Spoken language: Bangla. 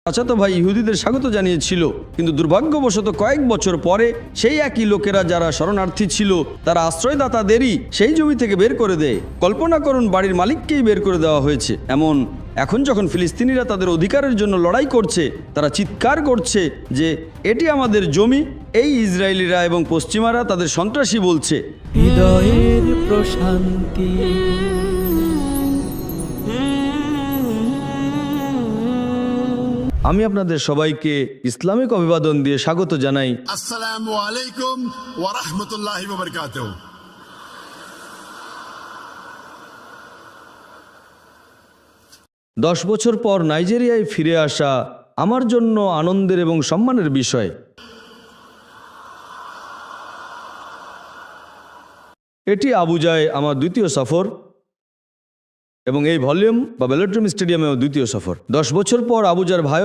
চাচাতো ভাই ইহুদিদের স্বাগত জানিয়েছিল, কিন্তু দুর্ভাগ্যবশত কয়েক বছর পরে সেই একই লোকেরা যারা শরণার্থী ছিল তারা আশ্রয়দাতাদেরই সেই জমি থেকে বের করে দেয়। কল্পনা করুন, বাড়ির মালিককেই বের করে দেওয়া হয়েছে। এখন যখন ফিলিস্তিনিরা তাদের অধিকারের জন্য লড়াই করছে, তারা চিৎকার করছে যে এটি আমাদের জমি। এই ইসরায়েলিরা এবং পশ্চিমারা তাদের সন্ত্রাসী বলছে। হৃদয়ের প্রশান্তি। আমি আপনাদের সবাইকে ইসলামিক অভিবাদন দিয়ে স্বাগত জানাই। আসসালামু আলাইকুম ওয়া রাহমাতুল্লাহি ওয়া বারাকাতুহু। 10 বছর পর নাইজেরিয়ায় ফিরে আসা আমার জন্য আনন্দের এবং সম্মানের বিষয়। এটি আবুজায় আমার দ্বিতীয় সফর এবং এই ভলিউম বা ভেলোড্রোম স্টেডিয়ামেও দ্বিতীয় সফর। 10 বছর পর আবুজার ভাই